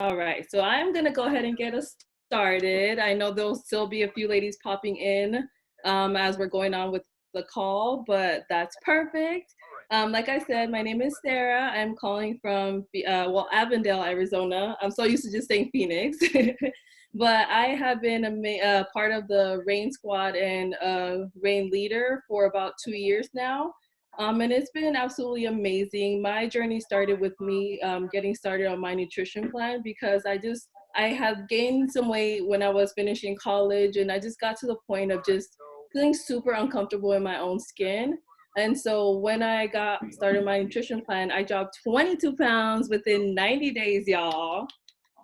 All right, so I'm gonna go ahead and get us started. I know there'll still be a few ladies popping in as we're going on with the call, but that's perfect. Like I said, my name is Sarah. I'm calling from Avondale, Arizona. I'm so used to just saying Phoenix, but I have been part of the Rain Squad and Rain leader for about 2 years now. And it's been absolutely amazing. My journey started with me getting started on my nutrition plan because I had gained some weight when I was finishing college, and I just got to the point of just feeling super uncomfortable in my own skin. And so when I got started my nutrition plan, I dropped 22 pounds within 90 days, y'all.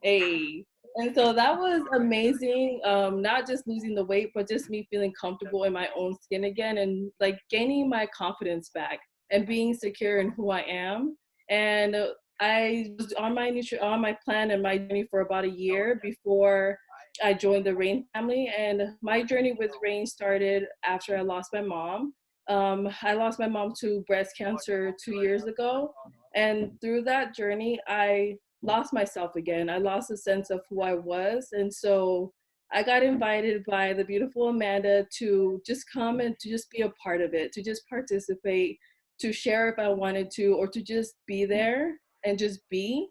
Hey. And so that was amazing. Not just losing the weight, but just me feeling comfortable in my own skin again and like gaining my confidence back and being secure in who I am. And I was on on my plan and my journey for about a year before I joined the Rain family. And my journey with Rain started after I lost my mom. I lost my mom to breast cancer 2 years ago. And through that journey, I lost myself again. I lost a sense of who I was. And so I got invited by the beautiful Amanda to just come and to just be a part of it, to just participate, to share if I wanted to, or to just be there and just be.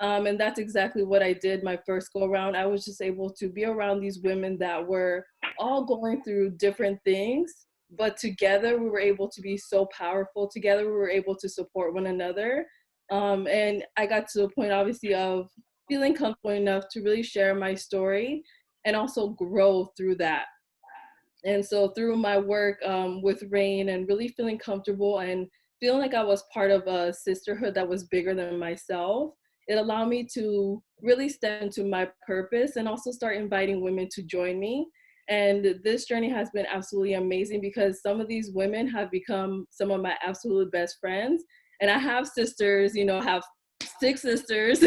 And that's exactly what I did my first go around. I was just able to be around these women that were all going through different things, but together we were able to be so powerful. Together we were able to support one another. And I got to the point, obviously, of feeling comfortable enough to really share my story and also grow through that. And so through my work with Rain and really feeling comfortable and feeling like I was part of a sisterhood that was bigger than myself, it allowed me to really step into my purpose and also start inviting women to join me. And this journey has been absolutely amazing because some of these women have become some of my absolute best friends. And I have sisters, I have 6 sisters,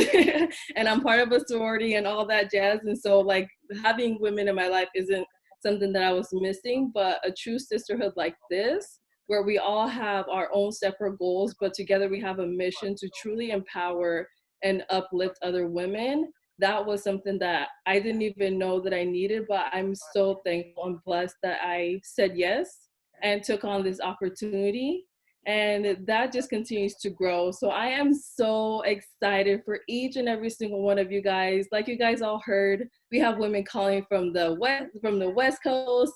and I'm part of a sorority and all that jazz. And so, like, having women in my life isn't something that I was missing, but a true sisterhood like this, where we all have our own separate goals, but together we have a mission to truly empower and uplift other women. That was something that I didn't even know that I needed, but I'm so thankful and blessed that I said yes and took on this opportunity. And that just continues to grow. So I am so excited for each and every single one of you guys. Like you guys all heard, we have women calling from the West Coast,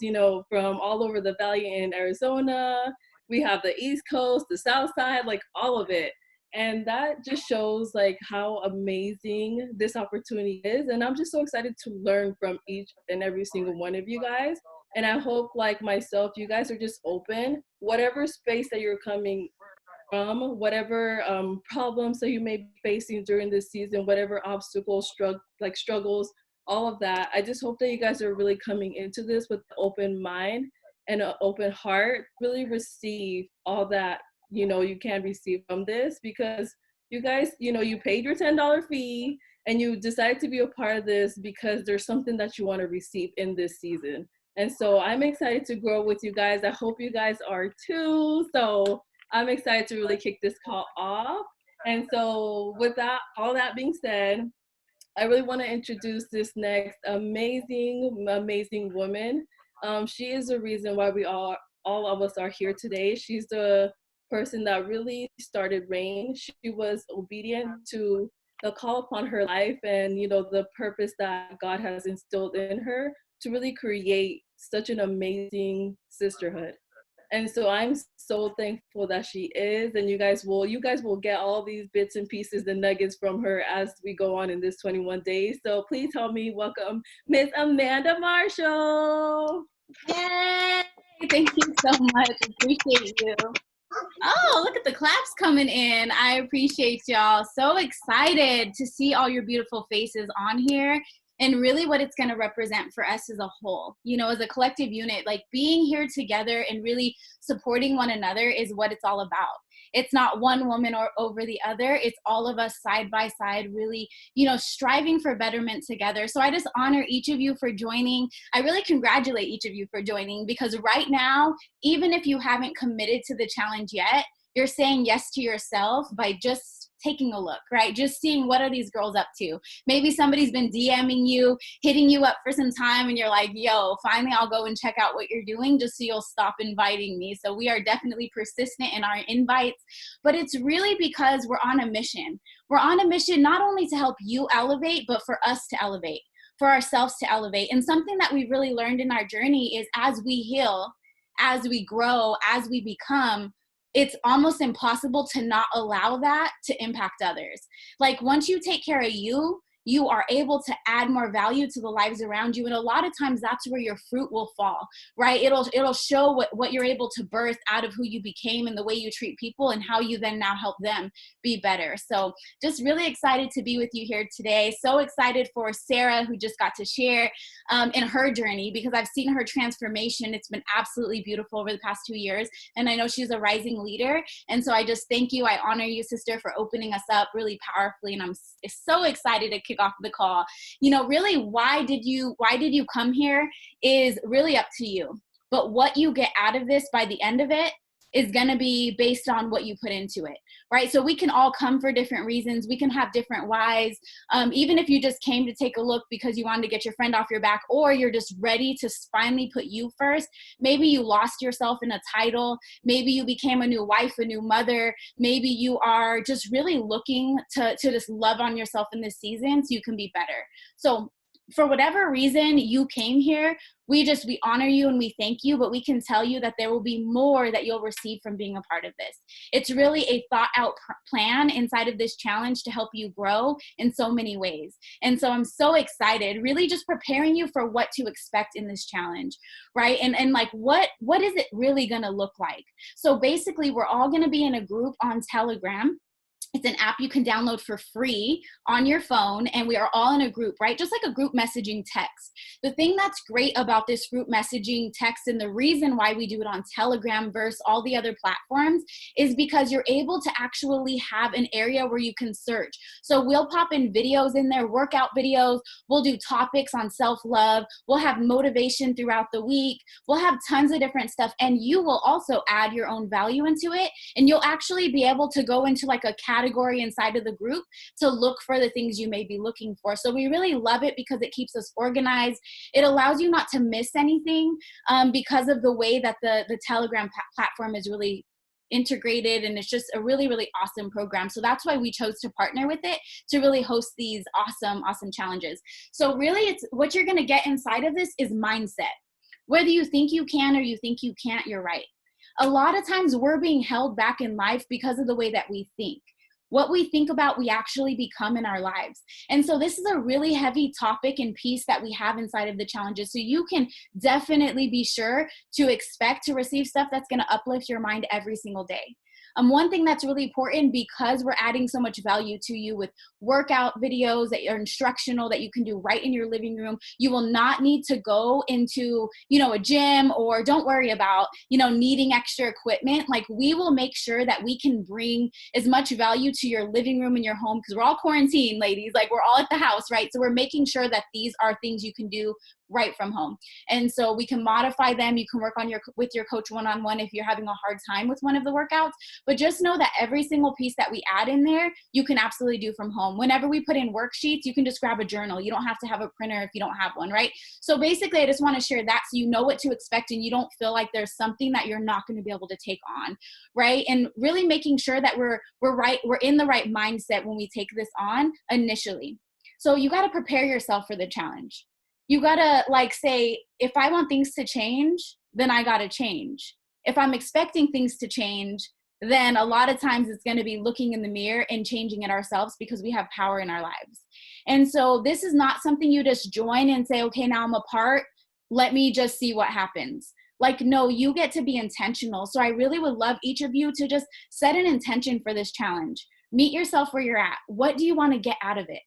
from all over the valley in Arizona. We have the East Coast, the South Side, like all of it. And that just shows like how amazing this opportunity is. And I'm just so excited to learn from each and every single one of you guys. And I hope, like myself, you guys are just open, whatever space that you're coming from, whatever problems that you may be facing during this season, whatever obstacles, struggles, all of that. I just hope that you guys are really coming into this with an open mind and an open heart, really receive all that, you can receive from this, because you guys, you paid your $10 fee and you decided to be a part of this because there's something that you want to receive in this season. And so I'm excited to grow with you guys. I hope you guys are too. So I'm excited to really kick this call off. And so with that, all that being said, I really want to introduce this next amazing, amazing woman. She is the reason why all of us are here today. She's the person that really started Rain. She was obedient to the call upon her life and, the purpose that God has instilled in her to really create such an amazing sisterhood. And so I'm so thankful that she is, and you guys will get all these bits and pieces and nuggets from her as we go on in this 21 days. So please help me welcome Miss Amanda Marshall. Yay! Thank you so much. Appreciate you. Oh, look at the claps coming in. I appreciate y'all. So excited to see all your beautiful faces on here. And really what it's going to represent for us as a whole, as a collective unit, like being here together and really supporting one another is what it's all about. It's not one woman or over the other. It's all of us side by side, really, striving for betterment together. So I just honor each of you for joining. I really congratulate each of you for joining, because right now, even if you haven't committed to the challenge yet, you're saying yes to yourself by just taking a look, right? Just seeing what are these girls up to. Maybe somebody's been DMing you, hitting you up for some time, and you're like, yo, finally I'll go and check out what you're doing just so you'll stop inviting me. So we are definitely persistent in our invites, but it's really because we're on a mission. We're on a mission not only to help you elevate, but for us to elevate, for ourselves to elevate. And something that we really learned in our journey is as we heal, as we grow, as we become, it's almost impossible to not allow that to impact others. Like once you take care of you, you are able to add more value to the lives around you. And a lot of times that's where your fruit will fall, right? It'll show what you're able to birth out of who you became and the way you treat people and how you then now help them be better. So just really excited to be with you here today. So excited for Sarah, who just got to share in her journey, because I've seen her transformation. It's been absolutely beautiful over the past 2 years. And I know she's a rising leader. And so I just thank you. I honor you, sister, for opening us up really powerfully. And I'm so excited to kick off the call. You know, really, why did you come here is really up to you. But what you get out of this by the end of it is going to be based on what you put into it, right? So we can all come for different reasons. We can have different whys. Even if you just came to take a look because you wanted to get your friend off your back, or you're just ready to finally put you first. Maybe you lost yourself in a title. Maybe you became a new wife, a new mother. Maybe you are just really looking to just love on yourself in this season so you can be better. So for whatever reason you came here, we honor you and we thank you, but we can tell you that there will be more that you'll receive from being a part of this. It's really a thought out plan inside of this challenge to help you grow in so many ways. And so I'm so excited, really just preparing you for what to expect in this challenge, right? And like, what is it really gonna look like? So basically we're all gonna be in a group on Telegram. It's an app you can download for free on your phone, and we are all in a group, right? Just like a group messaging text. The thing that's great about this group messaging text, and the reason why we do it on Telegram versus all the other platforms, is because you're able to actually have an area where you can search. So we'll pop in videos in there, workout videos. We'll do topics on self-love. We'll have motivation throughout the week. We'll have tons of different stuff, and you will also add your own value into it, and you'll actually be able to go into like a category inside of the group to look for the things you may be looking for. So we really love it because it keeps us organized. It allows you not to miss anything because of the way that the Telegram platform is really integrated, and it's just a really, really awesome program. So that's why we chose to partner with it to really host these awesome challenges. So really, it's what you're going to get inside of this is mindset. Whether you think you can or you think you can't, you're right. A lot of times we're being held back in life because of the way that we think. What we think about, we actually become in our lives. And so this is a really heavy topic and piece that we have inside of the challenges. So you can definitely be sure to expect to receive stuff that's going to uplift your mind every single day. One thing that's really important, because we're adding so much value to you with workout videos that are instructional that you can do right in your living room, you will not need to go into, a gym, or don't worry about, needing extra equipment. Like, we will make sure that we can bring as much value to your living room and your home, because we're all quarantined, ladies, like we're all at the house, right? So we're making sure that these are things you can do right from home. And so we can modify them. You can work on with your coach one-on-one if you're having a hard time with one of the workouts, but just know that every single piece that we add in there, you can absolutely do from home. Whenever we put in worksheets, you can just grab a journal. You don't have to have a printer if you don't have one, right? So basically, I just want to share that so you know what to expect and you don't feel like there's something that you're not going to be able to take on, right? And really making sure that we're in the right mindset when we take this on initially. So you got to prepare yourself for the challenge. You got to say, if I want things to change, then I got to change. If I'm expecting things to change, then a lot of times it's going to be looking in the mirror and changing it ourselves, because we have power in our lives. And so this is not something you just join and say, okay, now I'm a part. Let me just see what happens. No, you get to be intentional. So I really would love each of you to just set an intention for this challenge. Meet yourself where you're at. What do you want to get out of it?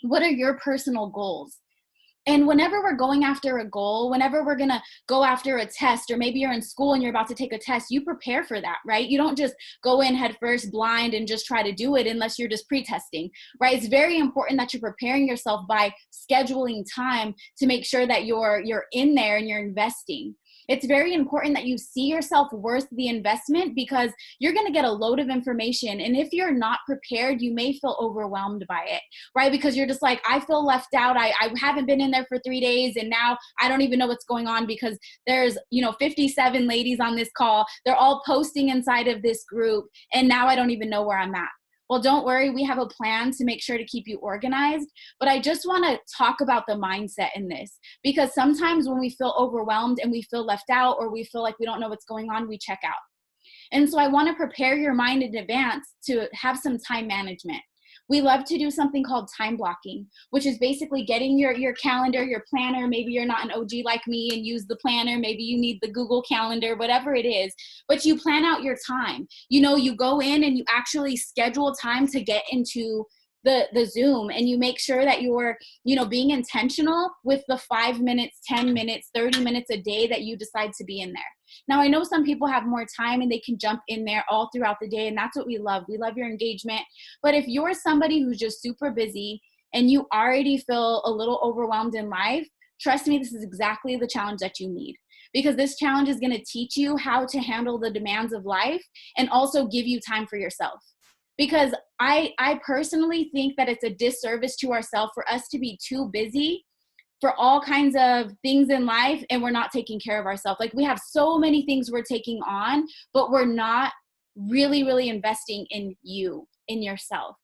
What are your personal goals? And whenever we're going after a goal, whenever we're going to go after a test, or maybe you're in school and you're about to take a test, you prepare for that, right? You don't just go in head first blind and just try to do it unless you're just pre-testing, right? It's very important that you're preparing yourself by scheduling time to make sure that you're in there and you're investing. It's very important that you see yourself worth the investment, because you're going to get a load of information. And if you're not prepared, you may feel overwhelmed by it, right? Because you're just like, I feel left out. I haven't been in there for 3 days, and now I don't even know what's going on because there's, 57 ladies on this call. They're all posting inside of this group, and now I don't even know where I'm at. Well, don't worry, we have a plan to make sure to keep you organized. But I just want to talk about the mindset in this, because sometimes when we feel overwhelmed and we feel left out, or we feel like we don't know what's going on, we check out. And so I want to prepare your mind in advance to have some time management. We love to do something called time blocking, which is basically getting your calendar, your planner. Maybe you're not an OG like me and use the planner. Maybe you need the Google Calendar, whatever it is. But you plan out your time. You go in and you actually schedule time to get into the Zoom, and you make sure that you're, being intentional with the 5 minutes, 10 minutes, 30 minutes a day that you decide to be in there. Now, I know some people have more time and they can jump in there all throughout the day, and that's what we love. We love your engagement. But if you're somebody who's just super busy and you already feel a little overwhelmed in life, trust me, this is exactly the challenge that you need. Because this challenge is going to teach you how to handle the demands of life and also give you time for yourself. Because I personally think that it's a disservice to ourselves for us to be too busy for all kinds of things in life, and we're not taking care of ourselves. Like, we have so many things we're taking on, but we're not really, really investing in you, in yourself.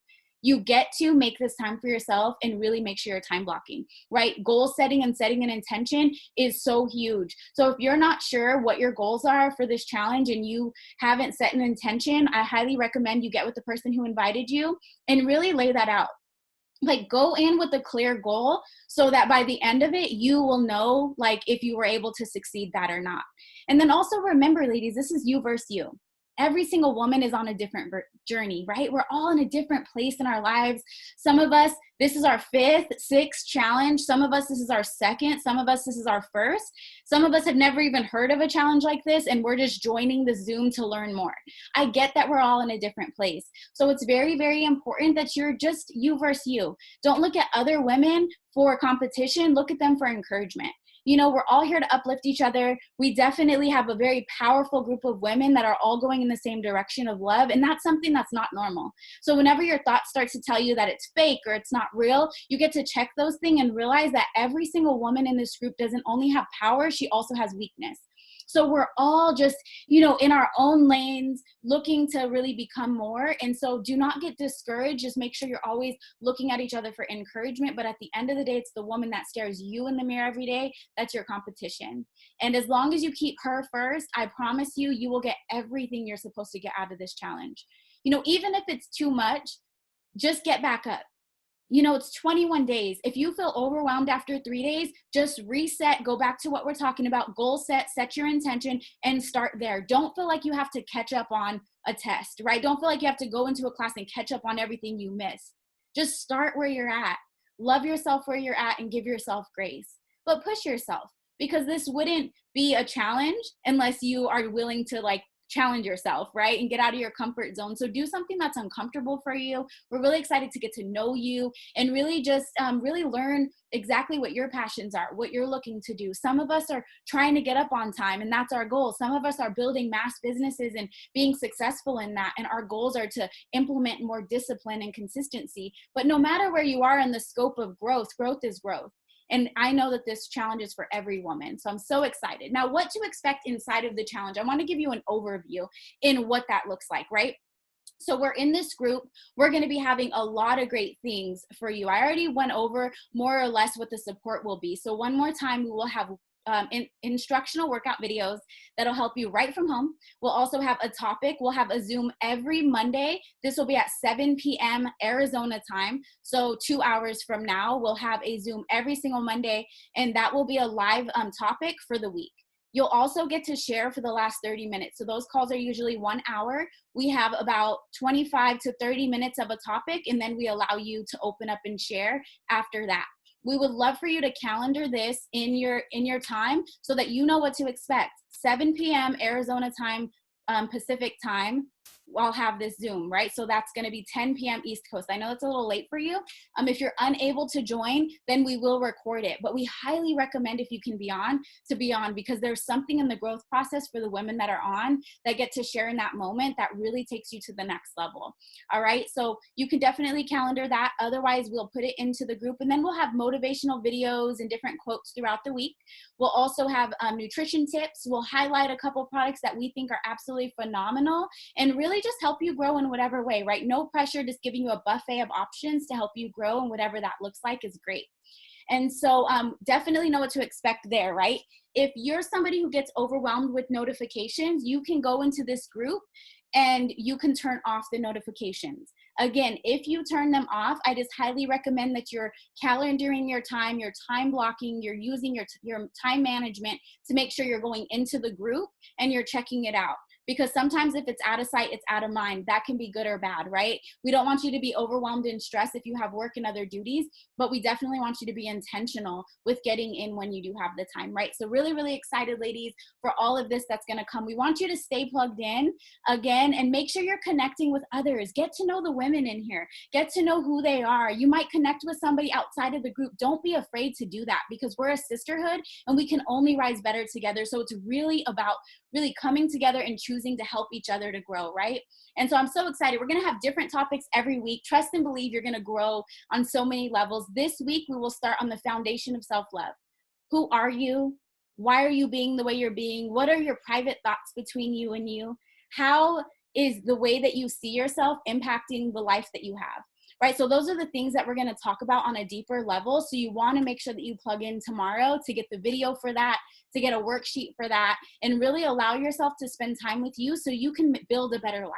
You get to make this time for yourself and really make sure you're time blocking, right? Goal setting and setting an intention is so huge. So if you're not sure what your goals are for this challenge and you haven't set an intention, I highly recommend you get with the person who invited you and really lay that out. Like, go in with a clear goal so that by the end of it, you will know, like, if you were able to succeed that or not. And then also remember, ladies, this is you versus you. Every single woman is on a different journey, right? We're all in a different place in our lives. Some of us, this is our 5th, 6th challenge. Some of us, this is our 2nd. Some of us, this is our 1st. Some of us have never even heard of a challenge like this, and we're just joining the Zoom to learn more. I get that we're all in a different place. So it's very, very important that you're just you versus you. Don't look at other women for competition. Look at them for encouragement. We're all here to uplift each other. We definitely have a very powerful group of women that are all going in the same direction of love. And that's something that's not normal. So whenever your thoughts start to tell you that it's fake or it's not real, you get to check those things and realize that every single woman in this group doesn't only have power, she also has weakness. So we're all just, in our own lanes, looking to really become more. And so do not get discouraged. Just make sure you're always looking at each other for encouragement. But at the end of the day, it's the woman that stares you in the mirror every day that's your competition. And as long as you keep her first, I promise you, you will get everything you're supposed to get out of this challenge. Even if it's too much, just get back up. It's 21 days. If you feel overwhelmed after 3 days, just reset, go back to what we're talking about, goal set your intention, and start there. Don't feel like you have to catch up on a test, right? Don't feel like you have to go into a class and catch up on everything you missed. Just start where you're at. Love yourself where you're at and give yourself grace. But push yourself, because this wouldn't be a challenge unless you are willing to challenge yourself, right? And get out of your comfort zone. So do something that's uncomfortable for you. We're really excited to get to know you and really just really learn exactly what your passions are, what you're looking to do. Some of us are trying to get up on time, and that's our goal. Some of us are building mass businesses and being successful in that. And our goals are to implement more discipline and consistency. But no matter where you are in the scope of growth, growth is growth. And I know that this challenge is for every woman. So I'm so excited. Now, what to expect inside of the challenge? I want to give you an overview in what that looks like, right? So we're in this group. We're going to be having a lot of great things for you. I already went over more or less what the support will be. So one more time, we will have instructional workout videos that'll help you right from home. We'll also have a topic. We'll have a Zoom every Monday. This will be at 7 p.m. Arizona time. So 2 hours from now, we'll have a Zoom every single Monday, and that will be a live topic for the week. You'll also get to share for the last 30 minutes. So those calls are usually 1 hour. We have about 25 to 30 minutes of a topic, and then we allow you to open up and share after that. We would love for you to calendar this in your time so that you know what to expect. 7 p.m. Arizona time, Pacific time, I'll have this Zoom, right? So that's going to be 10 p.m. East Coast. I know it's a little late for you. If you're unable to join, then we will record it. But we highly recommend, if you can be on, to be on, because there's something in the growth process for the women that are on that get to share in that moment that really takes you to the next level. All right. So you can definitely calendar that. Otherwise, we'll put it into the group, and then we'll have motivational videos and different quotes throughout the week. We'll also have nutrition tips. We'll highlight a couple products that we think are absolutely phenomenal and really just help you grow in whatever way, right? No pressure, just giving you a buffet of options to help you grow, and whatever that looks like is great. And so definitely know what to expect there, right? If you're somebody who gets overwhelmed with notifications, you can go into this group and you can turn off the notifications. Again, if you turn them off, I just highly recommend that you're calendaring your time blocking, you're using your time management to make sure you're going into the group and you're checking it out. Because sometimes if it's out of sight, it's out of mind. That can be good or bad, right? We don't want you to be overwhelmed and stressed if you have work and other duties, but we definitely want you to be intentional with getting in when you do have the time, right? So really, really excited, ladies, for all of this that's gonna come. We want you to stay plugged in again and make sure you're connecting with others. Get to know the women in here. Get to know who they are. You might connect with somebody outside of the group. Don't be afraid to do that, because we're a sisterhood and we can only rise better together. So it's really about really coming together and choosing to help each other to grow, right? And so I'm so excited. We're going to have different topics every week. Trust and believe you're going to grow on so many levels. This week, we will start on the foundation of self-love. Who are you? Why are you being the way you're being? What are your private thoughts between you and you? How is the way that you see yourself impacting the life that you have? Right? So those are the things that we're going to talk about on a deeper level. So you want to make sure that you plug in tomorrow to get the video for that, to get a worksheet for that, and really allow yourself to spend time with you so you can build a better life.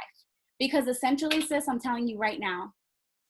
Because essentially, sis, I'm telling you right now,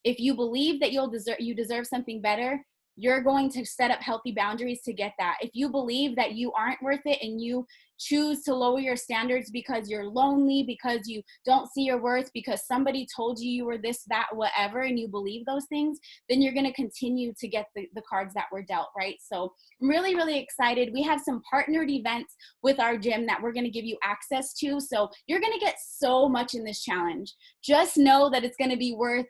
if you believe that you deserve something better, you're going to set up healthy boundaries to get that. If you believe that you aren't worth it and you choose to lower your standards because you're lonely, because you don't see your worth, because somebody told you you were this, that, whatever, and you believe those things, then you're going to continue to get the cards that were dealt, right? So I'm really, really excited. We have some partnered events with our gym that we're going to give you access to. So you're going to get so much in this challenge. Just know that it's going to be worth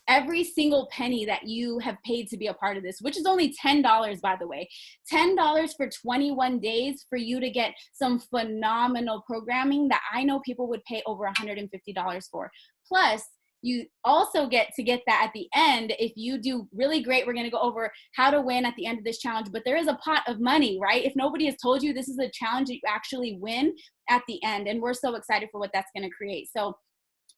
every single penny that you have paid to be a part of this, which is only $10, by the way. $10 for 21 days for you to get some phenomenal programming that I know people would pay over $150 for. Plus, you also get that at the end. If you do really great, we're going to go over how to win at the end of this challenge, but there is a pot of money, right? If nobody has told you, this is a challenge that you actually win at the end, and we're so excited for what that's going to create. So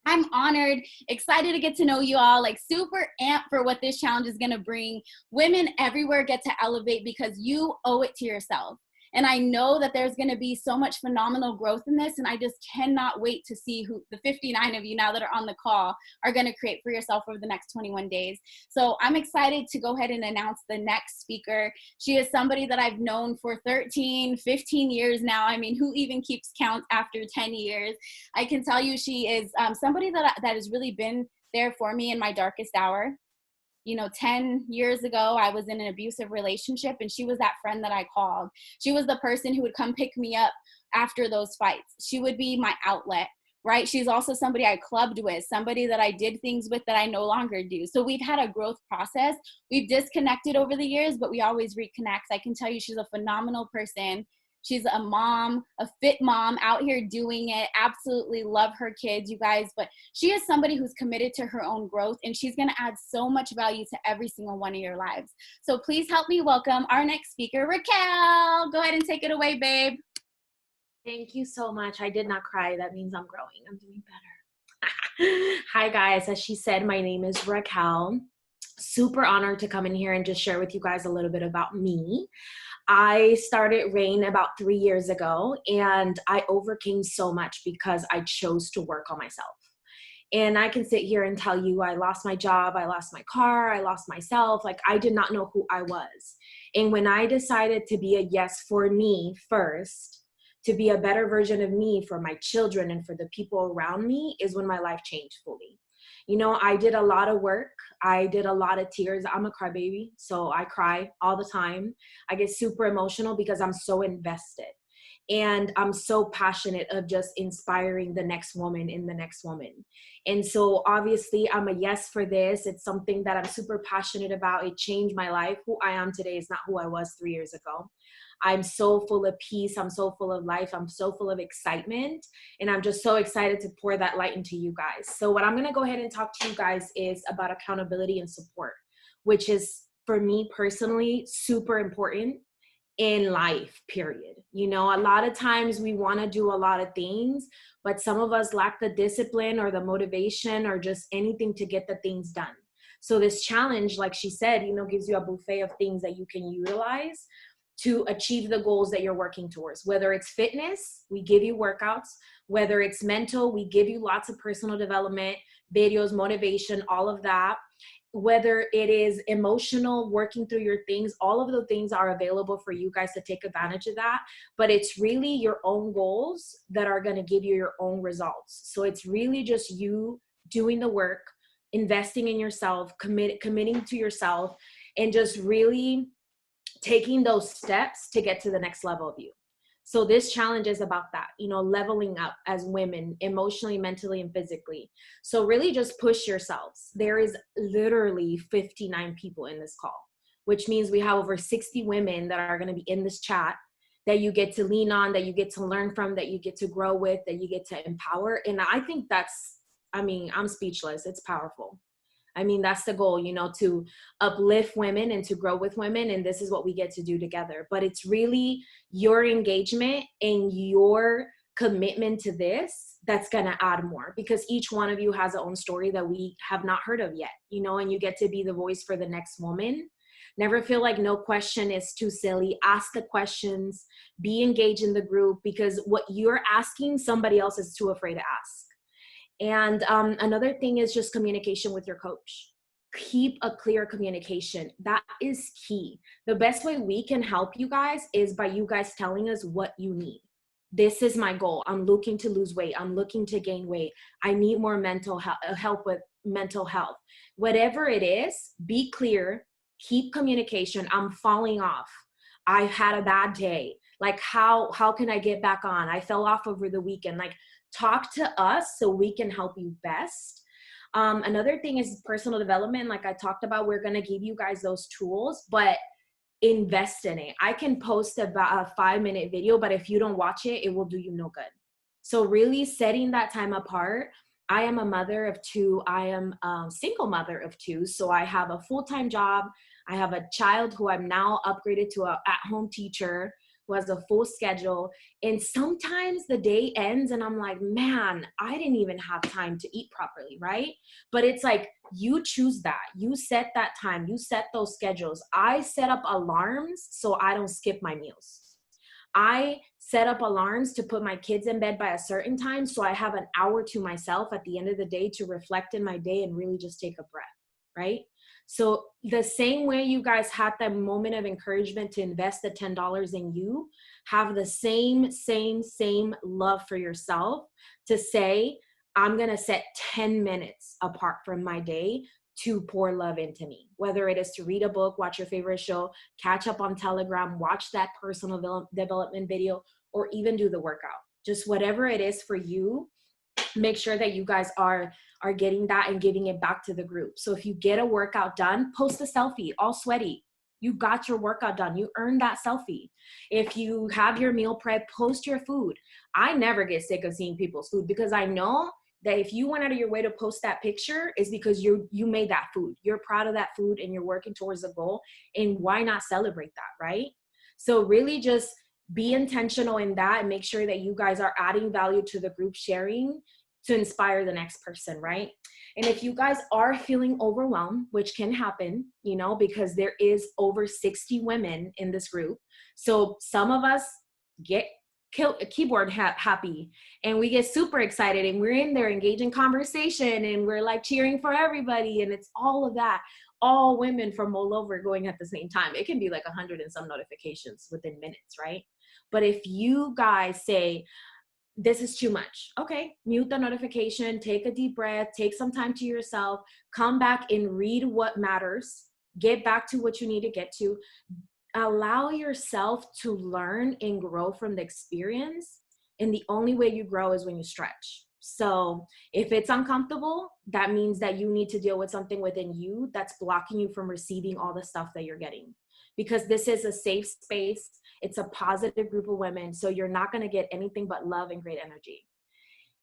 I'm honored, excited to get to know you all, like super amped for what this challenge is going to bring. Women everywhere get to elevate because you owe it to yourself. And I know that there's going to be so much phenomenal growth in this. And I just cannot wait to see who the 59 of you now that are on the call are going to create for yourself over the next 21 days. So I'm excited to go ahead and announce the next speaker. She is somebody that I've known for 13, 15 years now. I mean, who even keeps count after 10 years? I can tell you she is somebody that has really been there for me in my darkest hour. 10 years ago, I was in an abusive relationship, and she was that friend that I called. She was the person who would come pick me up after those fights. She would be my outlet, right? She's also somebody I clubbed with, somebody that I did things with that I no longer do. So we've had a growth process. We've disconnected over the years, but we always reconnect. I can tell you she's a phenomenal person. She's a mom, a fit mom out here doing it. Absolutely love her kids, you guys. But she is somebody who's committed to her own growth, and she's going to add so much value to every single one of your lives. So please help me welcome our next speaker, Raquel. Go ahead and take it away, babe. Thank you so much. I did not cry. That means I'm growing. I'm doing better. Hi, guys. As she said, my name is Raquel. Super honored to come in here and just share with you guys a little bit about me. I started RAIN about 3 years ago, and I overcame so much because I chose to work on myself. And I can sit here and tell you I lost my job, I lost my car, I lost myself. Like, I did not know who I was. And when I decided to be a yes for me first, to be a better version of me for my children and for the people around me, is when my life changed fully. I did a lot of work. I did a lot of tears. I'm a crybaby, so I cry all the time. I get super emotional because I'm so invested. And I'm so passionate of just inspiring the next woman in the next woman. And so obviously I'm a yes for this. It's something that I'm super passionate about. It changed my life. Who I am today is not who I was 3 years ago. I'm so full of peace. I'm so full of life. I'm so full of excitement. And I'm just so excited to pour that light into you guys. So what I'm going to go ahead and talk to you guys is about accountability and support, which is for me personally super important in life, period. You know, a lot of times we want to do a lot of things, but some of us lack the discipline or the motivation or just anything to get the things done. So this challenge, like she said, you know, gives you a buffet of things that you can utilize to achieve the goals that you're working towards. Whether it's fitness, we give you workouts. Whether it's mental, we give you lots of personal development, videos, motivation, all of that. Whether it is emotional, working through your things, all of the things are available for you guys to take advantage of that. But it's really your own goals that are going to give you your own results. So it's really just you doing the work, investing in yourself, committing to yourself, and just really taking those steps to get to the next level of you. So this challenge is about that, you know, leveling up as women, emotionally, mentally, and physically. So really just push yourselves. There is literally 59 people in this call, which means we have over 60 women that are going to be in this chat that you get to lean on, that you get to learn from, that you get to grow with, that you get to empower. And I think that's, I mean, I'm speechless. It's powerful. I mean, that's the goal, you know, to uplift women and to grow with women. And this is what we get to do together. But it's really your engagement and your commitment to this that's going to add more, because each one of you has their own story that we have not heard of yet, you know, and you get to be the voice for the next woman. Never feel like no question is too silly. Ask the questions, be engaged in the group, because what you're asking, somebody else is too afraid to ask. And another thing is just communication with your coach. Keep a clear communication. That is key. The best way we can help you guys is by you guys telling us what you need. This is my goal. I'm looking to lose weight. I'm looking to gain weight. I need more mental help with mental health. Whatever it is, be clear. Keep communication. I'm falling off. I had a bad day. Like, how can I get back on? I fell off over the weekend. Like, talk to us so we can help you best. Another thing is personal development. Like I talked about, we're going to give you guys those tools, but invest in it. I can post about a 5-minute video, but if you don't watch it, it will do you no good. So really setting that time apart. I am a mother of 2. I am a single mother of 2. So I have a full-time job. I have a child who I'm now upgraded to an at-home teacher who has a full schedule. And sometimes the day ends and I'm like, man, I didn't even have time to eat properly, right? But it's like, you choose that. You set that time. You set those schedules. I set up alarms so I don't skip my meals. I set up alarms to put my kids in bed by a certain time so I have an hour to myself at the end of the day to reflect in my day and really just take a breath, right? So the same way you guys had that moment of encouragement to invest the $10 in you, have the same love for yourself to say, I'm going to set 10 minutes apart from my day to pour love into me. Whether it is to read a book, watch your favorite show, catch up on Telegram, watch that personal development video, or even do the workout. Just whatever it is for you, make sure that you guys are getting that and giving it back to the group. So if you get a workout done, post a selfie, all sweaty. You got your workout done. You earned that selfie. If you have your meal prep, post your food. I never get sick of seeing people's food because I know that if you went out of your way to post that picture, is because you made that food. You're proud of that food and you're working towards a goal. And why not celebrate that, right? So really just be intentional in that and make sure that you guys are adding value to the group, sharing to inspire the next person, right? And if you guys are feeling overwhelmed, which can happen, you know, because there is over 60 women in this group. So some of us get keyboard happy and we get super excited and we're in there engaging conversation and we're like cheering for everybody. And it's all of that, all women from all over going at the same time. It can be like 100 and some notifications within minutes, right? But if you guys say, this is too much. Okay, mute the notification, take a deep breath, take some time to yourself, come back and read what matters, get back to what you need to get to, allow yourself to learn and grow from the experience. And the only way you grow is when you stretch. So if it's uncomfortable, that means that you need to deal with something within you that's blocking you from receiving all the stuff that you're getting. Because this is a safe space, it's a positive group of women. So you're not going to get anything but love and great energy.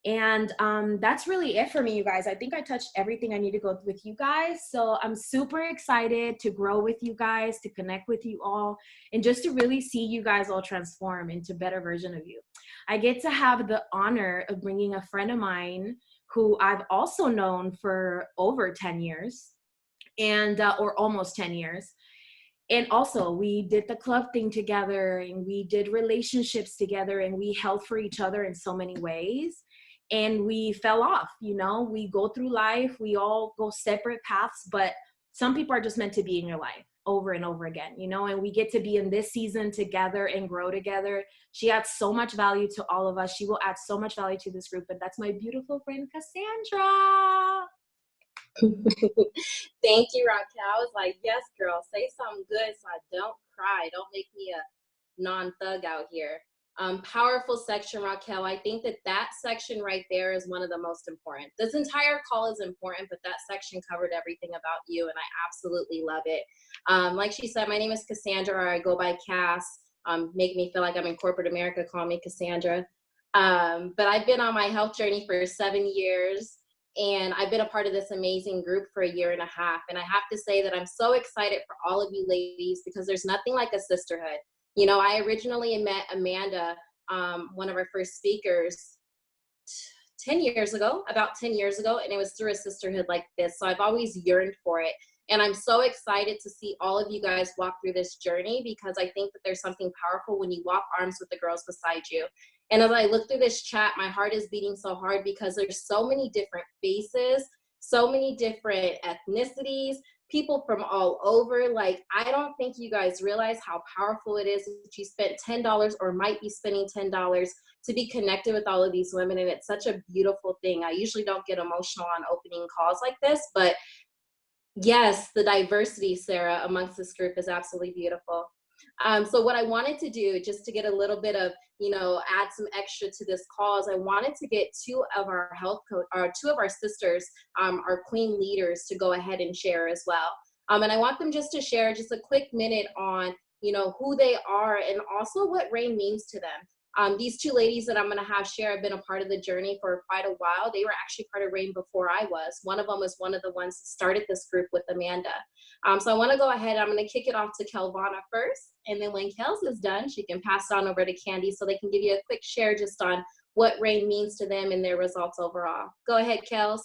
And that's really it for me, you guys. I think I touched everything I need to go with you guys. So I'm super excited to grow with you guys, to connect with you all, and just to really see you guys all transform into a better version of you. I get to have the honor of bringing a friend of mine who I've also known for over 10 years and or almost 10 years. And also we did the club thing together, and we did relationships together, and we held for each other in so many ways. And we fell off, you know, we go through life, we all go separate paths, but some people are just meant to be in your life over and over again, you know, and we get to be in this season together and grow together. She adds so much value to all of us. She will add so much value to this group. And that's my beautiful friend, Cassandra. Thank you, Raquel. I was like, yes, girl, say something good so I don't cry. Don't make me a non-thug out here. Powerful section, Raquel. I think that section right there is one of the most important. This entire call is important, but that section covered everything about you, and I absolutely love it. Like she said, my name is Cassandra, or I go by Cass. Make me feel like I'm in corporate America, call me Cassandra. But I've been on my health journey for 7 years. And I've been a part of this amazing group for a year and a half. And I have to say that I'm so excited for all of you ladies, because there's nothing like a sisterhood. You know, I originally met Amanda, one of our first speakers, 10 years ago, about 10 years ago, and it was through a sisterhood like this. So I've always yearned for it. And I'm so excited to see all of you guys walk through this journey, because I think that there's something powerful when you walk arms with the girls beside you. And as I look through this chat, my heart is beating so hard, because there's so many different faces, so many different ethnicities, people from all over. Like, I don't think you guys realize how powerful it is that you spent $10 or might be spending $10 to be connected with all of these women. And it's such a beautiful thing. I usually don't get emotional on opening calls like this, but yes, the diversity, Sarah, amongst this group is absolutely beautiful. So what I wanted to do, just to get a little bit of, you know, add some extra to this cause, I wanted to get two of our two of our sisters, our queen leaders, to go ahead and share as well. And I want them just to share just a quick minute on, you know, who they are and also what RAIN means to them. These two ladies that I'm going to have share have been a part of the journey for quite a while. They were actually part of RAIN before I was. One of them was one of the ones that started this group with Amanda. So I want to go ahead. I'm going to kick it off to Kelvana first. And then when Kels is done, she can pass it on over to Candy so they can give you a quick share just on what RAIN means to them and their results overall. Go ahead, Kels.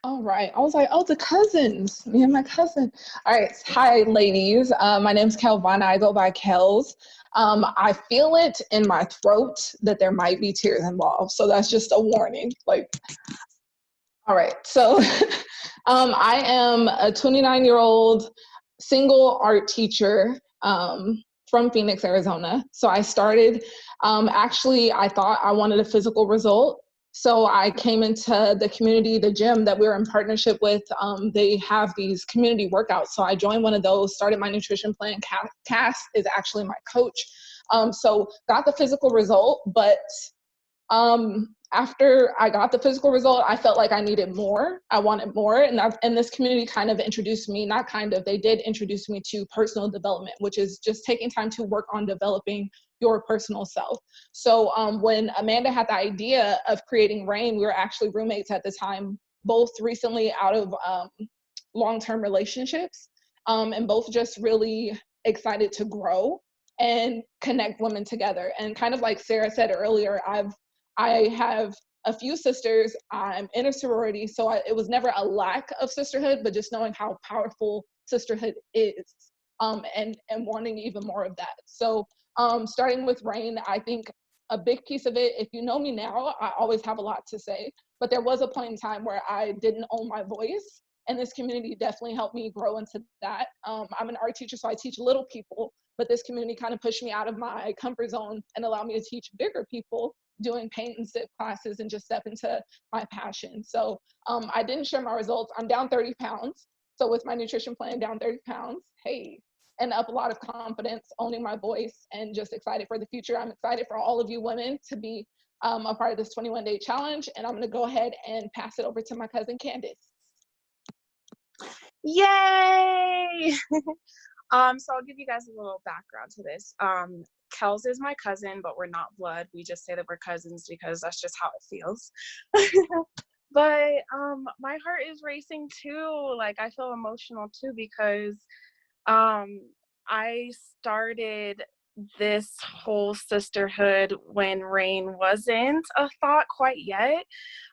All right. I was like, oh, the cousins, me and my cousin. All right. Hi, ladies. My name's Kelvana. I go by Kels. I feel it in my throat that there might be tears involved. So that's just a warning. Like, all right. So I am a 29-year-old single art teacher from Phoenix, Arizona. So I started, actually, I thought I wanted a physical result. So I came into the community, the gym that we were in partnership with. They have these community workouts. So I joined one of those, started my nutrition plan. Cass is actually my coach. So got the physical result, but after I got the physical result, I felt like I needed more. I wanted more. And this community kind of introduced me, not kind of, they did introduce me to personal development, which is just taking time to work on developing your personal self. So when Amanda had the idea of creating RAIN, we were actually roommates at the time, both recently out of long-term relationships, and both just really excited to grow and connect women together. And kind of like Sarah said earlier, I have a few sisters. I'm in a sorority, so it was never a lack of sisterhood, but just knowing how powerful sisterhood is, and wanting even more of that. So starting with RAIN, I think a big piece of it, if you know me now, I always have a lot to say, but there was a point in time where I didn't own my voice, and this community definitely helped me grow into that. I'm an art teacher, so I teach little people, but this community kind of pushed me out of my comfort zone and allowed me to teach bigger people, doing paint and sip classes and just step into my passion. So I didn't share my results. I'm down 30 pounds. So with my nutrition plan, down 30 pounds. Hey, and up a lot of confidence, owning my voice, and just excited for the future. I'm excited for all of you women to be a part of this 21-day challenge. And I'm going to go ahead and pass it over to my cousin Candace. Yay! So I'll give you guys a little background to this. Kels is my cousin, but we're not blood. We just say that we're cousins because that's just how it feels. But my heart is racing too. Like, I feel emotional too because I started this whole sisterhood when Rain wasn't a thought quite yet.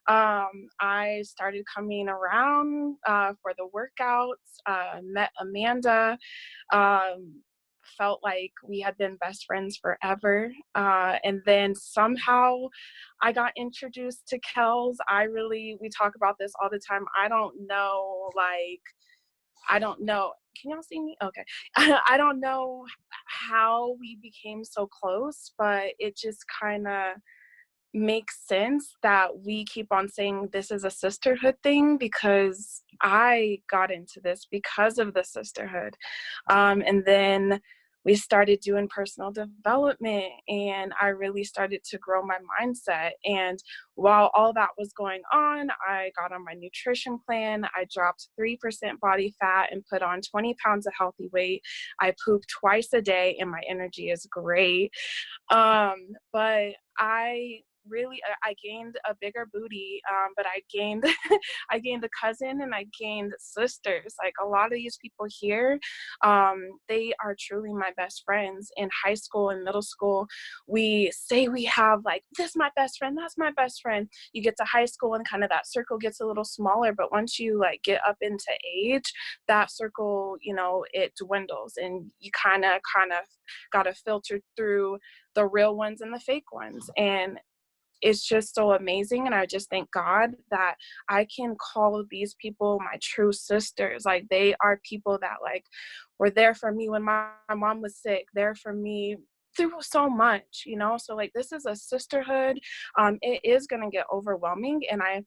I started coming around for the workouts, met Amanda, felt like we had been best friends forever. And then somehow I got introduced to Kels. We talk about this all the time. I don't know. Can y'all see me? Okay. I don't know how we became so close, but it just kind of makes sense that we keep on saying this is a sisterhood thing because I got into this because of the sisterhood. And then we started doing personal development and I really started to grow my mindset. And while all that was going on, I got on my nutrition plan. I dropped 3% body fat and put on 20 pounds of healthy weight. I poop twice a day and my energy is great. But I gained a bigger booty, but I gained I gained a cousin and I gained sisters. Like, a lot of these people here, they are truly my best friends. In high school and middle school, we say we have like, this my best friend, that's my best friend. You get to high school and kind of that circle gets a little smaller, but once you like get up into age, that circle, it dwindles and you kind of got to filter through the real ones and the fake ones. And it's just so amazing. And I just thank God that I can call these people my true sisters. Like, they are people that like were there for me when my mom was sick, there for me through so much, so like, this is a sisterhood. It is going to get overwhelming. And I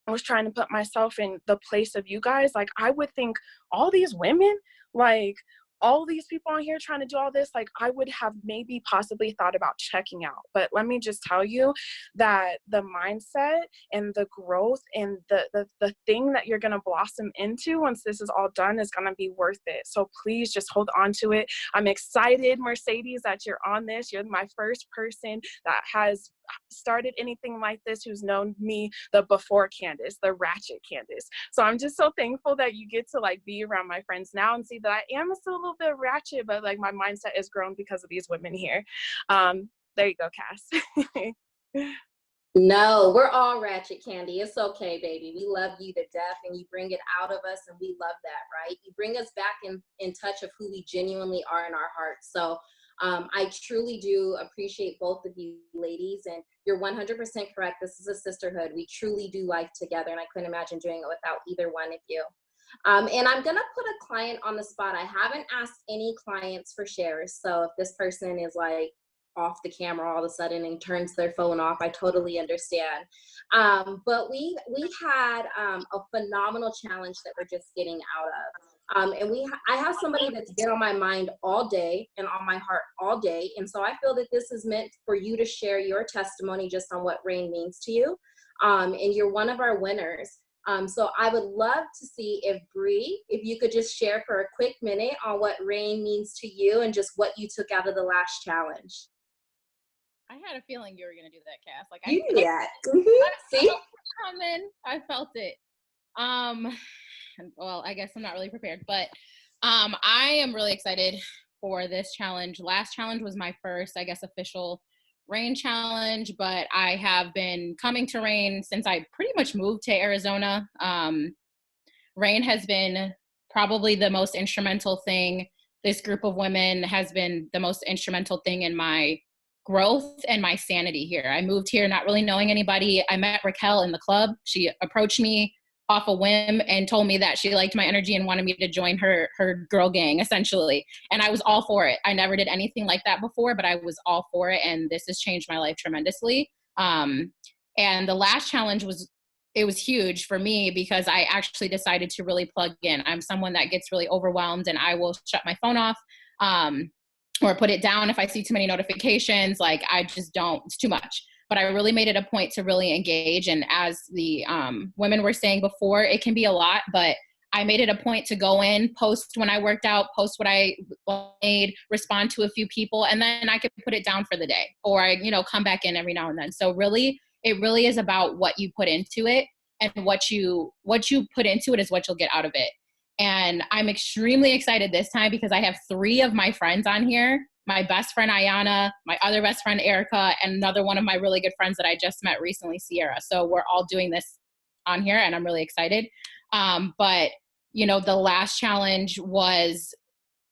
was trying to put myself in the place of you guys. Like, I would think all these women, like all these people on here trying to do all this, like, I would have maybe possibly thought about checking out. But let me just tell you that the mindset and the growth and the thing that you're going to blossom into once this is all done is going to be worth it. So please just hold on to it. I'm excited, Mercedes, that you're on this. You're my first person that has started anything like this who's known me the before Candace, the ratchet Candace. So I'm just so thankful that you get to like be around my friends now and see that I am still a little bit ratchet, but like my mindset has grown because of these women here. There you go, Cass. No, we're all ratchet, Candy. It's okay, baby. We love you to death and you bring it out of us and we love that, right? You bring us back in touch of who we genuinely are in our hearts. So I truly do appreciate both of you ladies, and you're 100% correct. This is a sisterhood. We truly do life together, and I couldn't imagine doing it without either one of you. And I'm going to put a client on the spot. I haven't asked any clients for shares. So if this person is like off the camera all of a sudden and turns their phone off, I totally understand. But we had a phenomenal challenge that we're just getting out of. And I have somebody that's been on my mind all day and on my heart all day. And so I feel that this is meant for you to share your testimony just on what Rain means to you. And you're one of our winners. So I would love to see if Bree, if you could just share for a quick minute on what Rain means to you and just what you took out of the last challenge. I had a feeling you were going to do that, Cass. Like, You knew that. See? I felt it. Well, I guess I'm not really prepared, but I am really excited for this challenge. Last challenge was my first, I guess, official Rain challenge, but I have been coming to Rain since I pretty much moved to Arizona. Rain has been probably the most instrumental thing. This group of women has been the most instrumental thing in my growth and my sanity here. I moved here not really knowing anybody. I met Raquel in the club. She approached me off a whim and told me that she liked my energy and wanted me to join her girl gang, essentially. And I was all for it. I never did anything like that before, but I was all for it. And this has changed my life tremendously. And the last challenge was it was huge for me because I actually decided to really plug in. I'm someone that gets really overwhelmed and I will shut my phone off or put it down if I see too many notifications. Like I just don't, it's too much. But I really made it a point to really engage. And as the women were saying before, it can be a lot, but I made it a point to go in, post when I worked out, post what I made, respond to a few people, and then I could put it down for the day, or I, come back in every now and then. So really, it really is about what you put into it, and what you put into it is what you'll get out of it. And I'm extremely excited this time because I have 3 of my friends on here. My best friend, Ayana, my other best friend, Erica, and another one of my really good friends that I just met recently, Sierra. So we're all doing this on here and I'm really excited. But the last challenge was,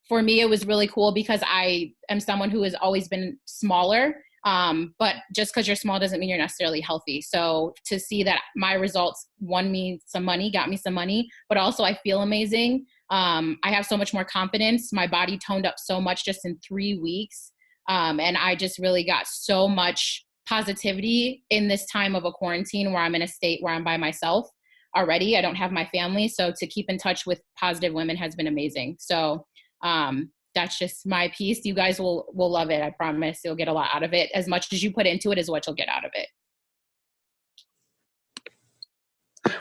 for me, it was really cool because I am someone who has always been smaller. But just because you're small doesn't mean you're necessarily healthy. So to see that my results won me some money, got me some money, but also I feel amazing. I have so much more confidence. My body toned up so much just in 3 weeks. And I just really got so much positivity in this time of a quarantine where I'm in a state where I'm by myself already. I don't have my family. So to keep in touch with positive women has been amazing. So that's just my piece. You guys will love it. I promise you'll get a lot out of it. As much as you put into it is what you'll get out of it.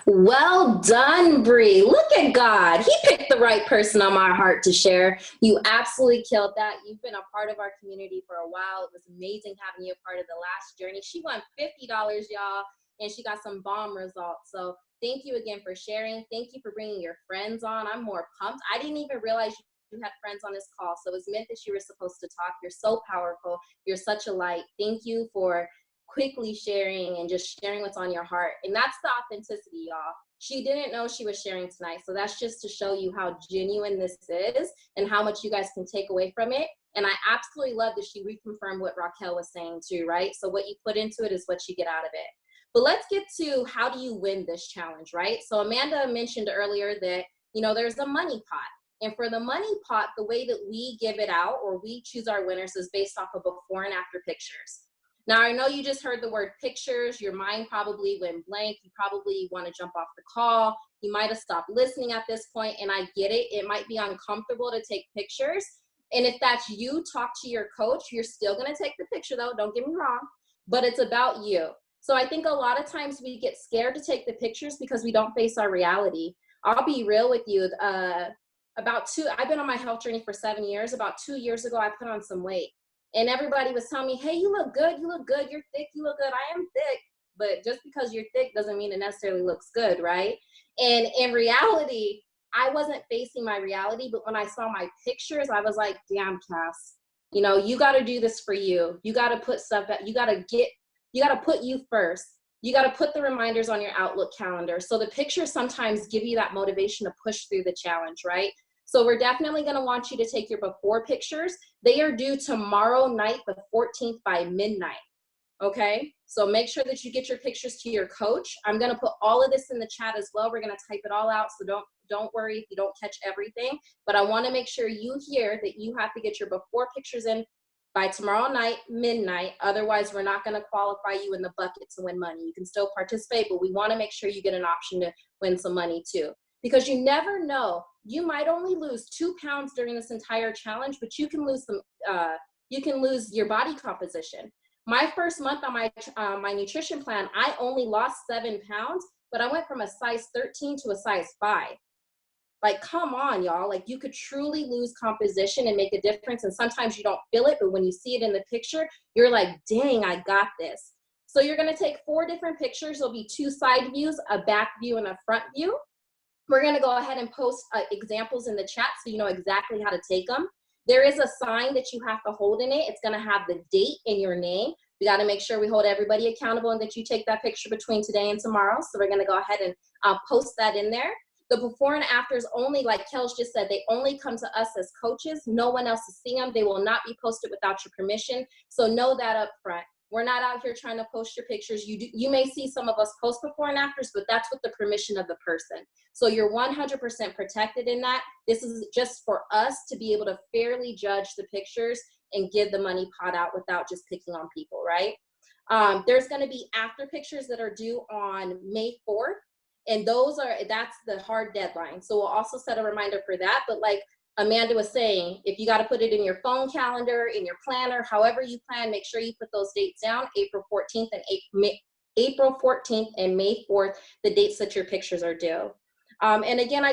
Well done, Bree. Look at God. He picked the right person on my heart to share. You absolutely killed that. You've been a part of our community for a while. It was amazing having you a part of the last journey. She won $50, y'all, and she got some bomb results. So thank you again for sharing. Thank you for bringing your friends on. I'm more pumped. I didn't even realize you had friends on this call, so it was meant that you were supposed to talk. You're so powerful. You're such a light. Thank you for quickly sharing and just sharing what's on your heart. And that's the authenticity, y'all. She didn't know she was sharing tonight, so that's just to show you how genuine this is and how much you guys can take away from it. And I absolutely love that she reconfirmed what Raquel was saying too, right? So what you put into it is what you get out of it. But let's get to how do you win this challenge, right? So Amanda mentioned earlier that, there's a money pot. And for the money pot, the way that we give it out or we choose our winners is based off of before and after pictures. Now, I know you just heard the word pictures. Your mind probably went blank. You probably want to jump off the call. You might have stopped listening at this point, and I get it. It might be uncomfortable to take pictures. And if that's you, talk to your coach. You're still going to take the picture, though. Don't get me wrong. But it's about you. So I think a lot of times we get scared to take the pictures because we don't face our reality. I'll be real with you. I've been on my health journey for 7 years. About 2 years ago, I put on some weight. And everybody was telling me, hey, you look good, you're thick, you look good. I am thick, but just because you're thick doesn't mean it necessarily looks good, right? And in reality, I wasn't facing my reality, but when I saw my pictures, I was like, damn, Cass, you got to do this for you. You got to put stuff that you got to put you first. You got to put the reminders on your Outlook calendar. So the pictures sometimes give you that motivation to push through the challenge, right? So we're definitely going to want you to take your before pictures. They are due tomorrow night, the 14th by midnight. Okay. So make sure that you get your pictures to your coach. I'm going to put all of this in the chat as well. We're going to type it all out. So don't worry if you don't catch everything, but I want to make sure you hear that you have to get your before pictures in by tomorrow night, midnight. Otherwise, we're not going to qualify you in the bucket to win money. You can still participate, but we want to make sure you get an option to win some money too. Because you never know, you might only lose 2 pounds during this entire challenge, but you can lose your body composition. My first month on my nutrition plan, I only lost 7 pounds, but I went from a size 13 to a size 5. Like, come on, y'all. Like, you could truly lose composition and make a difference. And sometimes you don't feel it, but when you see it in the picture, you're like, dang, I got this. So you're going to take 4 different pictures. There'll be 2 side views, a back view, and a front view. We're going to go ahead and post examples in the chat so you know exactly how to take them. There is a sign that you have to hold in it. It's going to have the date and your name. We got to make sure we hold everybody accountable and that you take that picture between today and tomorrow. So we're going to go ahead and post that in there. The before and afters only, like Kels just said, they only come to us as coaches. No one else is seeing them. They will not be posted without your permission. So know that up front. We're not out here trying to post your pictures. You may see some of us post before and afters, but that's with the permission of the person. So you're 100% protected in that. This is just for us to be able to fairly judge the pictures and give the money pot out without just picking on people, right? There's going to be after pictures that are due on May 4th. And that's the hard deadline. So we'll also set a reminder for that. But like Amanda was saying, if you got to put it in your phone calendar, in your planner, however you plan, make sure you put those dates down, April 14th and May 4th, the dates that your pictures are due. And again, I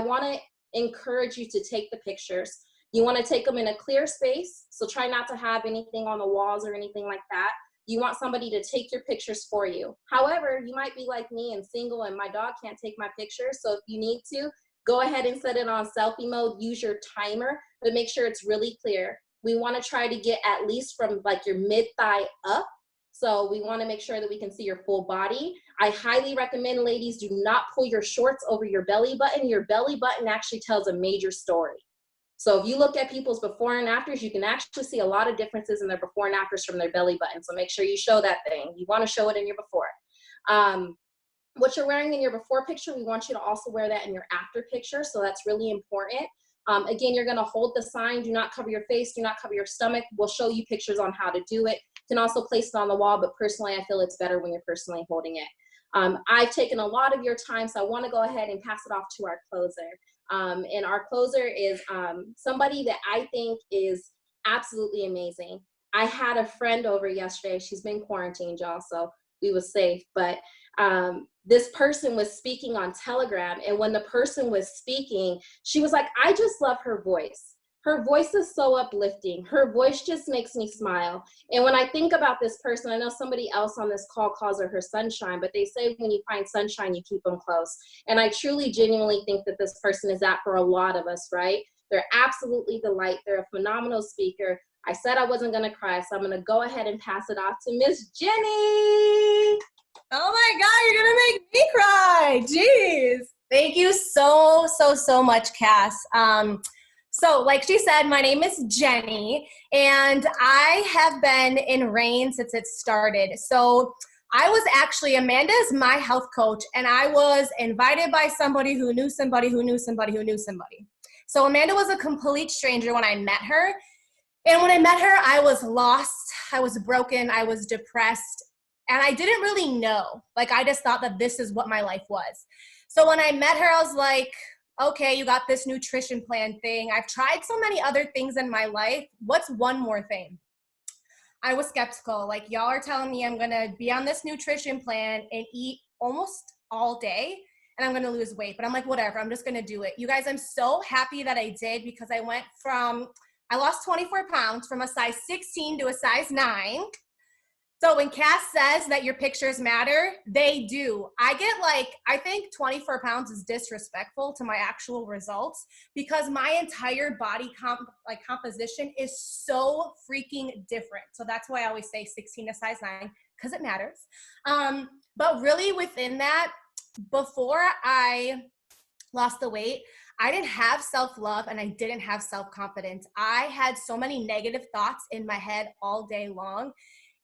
want to encourage you to take the pictures. You want to take them in a clear space. So try not to have anything on the walls or anything like that. You want somebody to take your pictures for you. However, you might be like me and single and my dog can't take my pictures. So if you need to, go ahead and set it on selfie mode, use your timer, but make sure it's really clear. We want to try to get at least from like your mid-thigh up. So we want to make sure that we can see your full body. I highly recommend, ladies, do not pull your shorts over your belly button. Your belly button actually tells a major story. So if you look at people's before and afters, you can actually see a lot of differences in their before and afters from their belly button. So make sure you show that thing. You want to show it in your before. What you're wearing in your before picture, we want you to also wear that in your after picture. So that's really important. Again, you're going to hold the sign, do not cover your face, do not cover your stomach. We'll show you pictures on how to do it. You can also place it on the wall, but personally, I feel it's better when you're personally holding it. I've taken a lot of your time, so I want to go ahead and pass it off to our closer. And our closer is somebody that I think is absolutely amazing. I had a friend over yesterday. She's been quarantined, y'all, so we was safe. But this person was speaking on Telegram, and when the person was speaking, she was like, I just love her voice. Her voice is so uplifting. Her voice just makes me smile. And when I think about this person, I know somebody else on this call calls her sunshine, but they say when you find sunshine, you keep them close. And I truly, genuinely think that this person is that for a lot of us, right? They're absolutely the light. They're a phenomenal speaker. I said I wasn't going to cry, so I'm going to go ahead and pass it off to Miss Jenny. Oh my God, you're going to make me cry. Jeez. Thank you so much, Cass. So like she said, my name is Jenny, and I have been in RAIN since it started. So I was actually, Amanda is my health coach, and I was invited by somebody who knew somebody who knew somebody who knew somebody. So Amanda was a complete stranger when I met her. And when I met her, I was lost, I was broken, I was depressed, and I didn't really know. Like, I just thought that this is what my life was. So when I met her, I was like, okay, you got this nutrition plan thing. I've tried so many other things in my life. What's one more thing? I was skeptical. Like, y'all are telling me I'm going to be on this nutrition plan and eat almost all day, and I'm going to lose weight. But I'm like, whatever, I'm just going to do it. You guys, I'm so happy that I did, because I lost 24 pounds from a size 16 to a size 9. So when Cass says that your pictures matter, they do. I think 24 pounds is disrespectful to my actual results, because my entire body composition is so freaking different. So that's why I always say 16 to size 9, because it matters. But really within that, before I lost the weight, I didn't have self-love and I didn't have self-confidence. I had so many negative thoughts in my head all day long,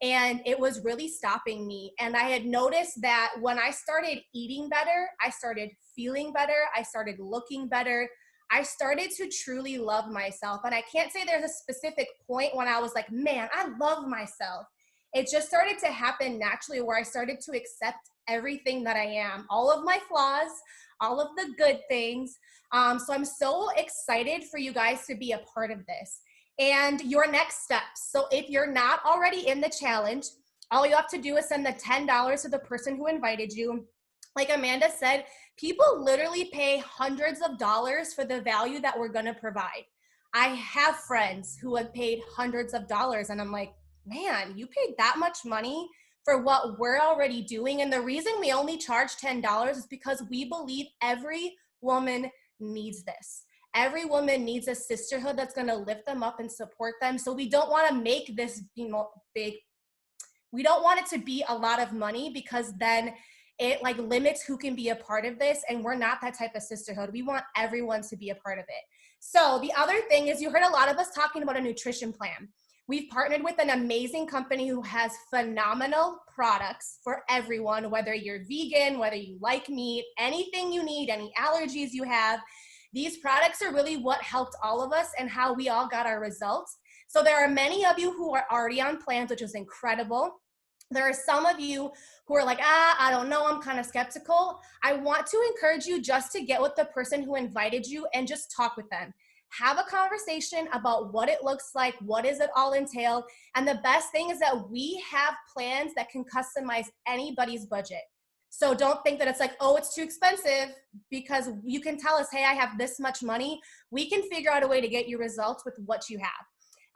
and it was really stopping me. And I had noticed that when I started eating better, I started feeling better, I started looking better, I started to truly love myself. And I can't say there's a specific point when I was like, man, I love myself. It just started to happen naturally, where I started to accept everything that I am, all of my flaws, all of the good things. So I'm so excited for you guys to be a part of this. And your next steps. So if you're not already in the challenge, all you have to do is send the $10 to the person who invited you. Like Amanda said, people literally pay hundreds of dollars for the value that we're gonna provide. I have friends who have paid hundreds of dollars, and I'm like, man, you paid that much money for what we're already doing. And the reason we only charge $10 is because we believe every woman needs this. Every woman needs a sisterhood that's going to lift them up and support them. So we don't want to make this, big. We don't want it to be a lot of money, because then it limits who can be a part of this. And we're not that type of sisterhood. We want everyone to be a part of it. So the other thing is, you heard a lot of us talking about a nutrition plan. We've partnered with an amazing company who has phenomenal products for everyone, whether you're vegan, whether you like meat, anything you need, any allergies you have. These products are really what helped all of us and how we all got our results. So there are many of you who are already on plans, which is incredible. There are some of you who are like, I don't know, I'm kind of skeptical. I want to encourage you just to get with the person who invited you and just talk with them. Have a conversation about what it looks like, what does it all entail, and the best thing is that we have plans that can customize anybody's budget. So don't think that it's like, oh, it's too expensive, because you can tell us, hey, I have this much money. We can figure out a way to get you results with what you have.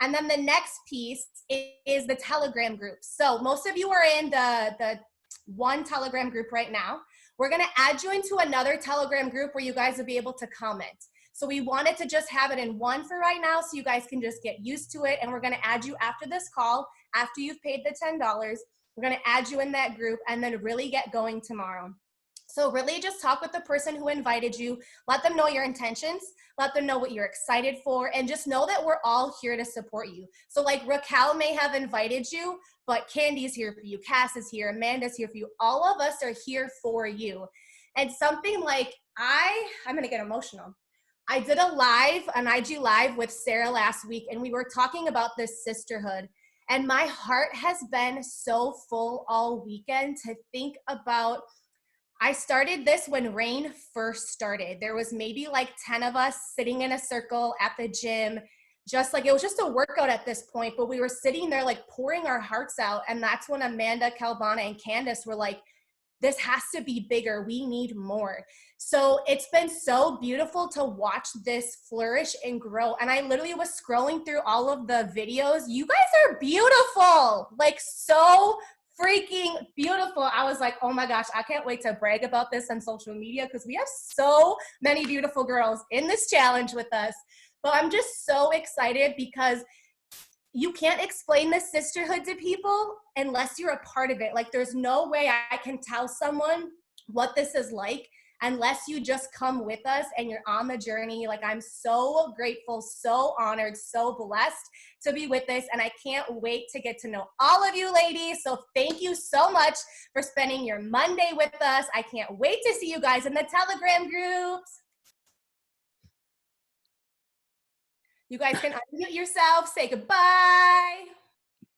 And then the next piece is the Telegram group. So most of you are in the one Telegram group right now. We're gonna add you into another Telegram group where you guys will be able to comment. So we wanted to just have it in one for right now so you guys can just get used to it. And we're gonna add you after this call, after you've paid the $10. We're gonna add you in that group and then really get going tomorrow. So really just talk with the person who invited you, let them know your intentions, let them know what you're excited for, and just know that we're all here to support you. So like Raquel may have invited you, but Candy's here for you, Cass is here, Amanda's here for you. All of us are here for you. And something like I'm gonna get emotional. I did an IG live with Sarah last week, and we were talking about this sisterhood. And my heart has been so full all weekend to think about. I started this when rain first started. There was maybe like 10 of us sitting in a circle at the gym, just like, it was just a workout at this point, but we were sitting there like pouring our hearts out. And that's when Amanda, Calvana, and Candace were like, this has to be bigger. We need more. So it's been so beautiful to watch this flourish and grow. And I literally was scrolling through all of the videos. You guys are beautiful, like so freaking beautiful. I was like, oh my gosh, I can't wait to brag about this on social media because we have so many beautiful girls in this challenge with us. But I'm just so excited because you can't explain the sisterhood to people unless you're a part of it. Like there's no way I can tell someone what this is like unless you just come with us and you're on the journey. Like I'm so grateful, so honored, so blessed to be with this. And I can't wait to get to know all of you ladies. So thank you so much for spending your Monday with us. I can't wait to see you guys in the Telegram groups. You guys can unmute yourself, say goodbye.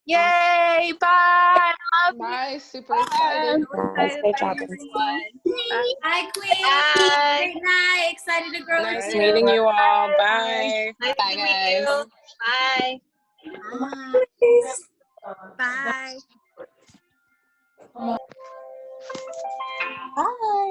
Yay, bye. Bye, super excited. Excited for everyone. Bye, Queen. Bye. Great night. Excited to grow Nice with you. meeting you all. Bye. Nice Bye, to meet guys. you. Bye. Bye. Bye.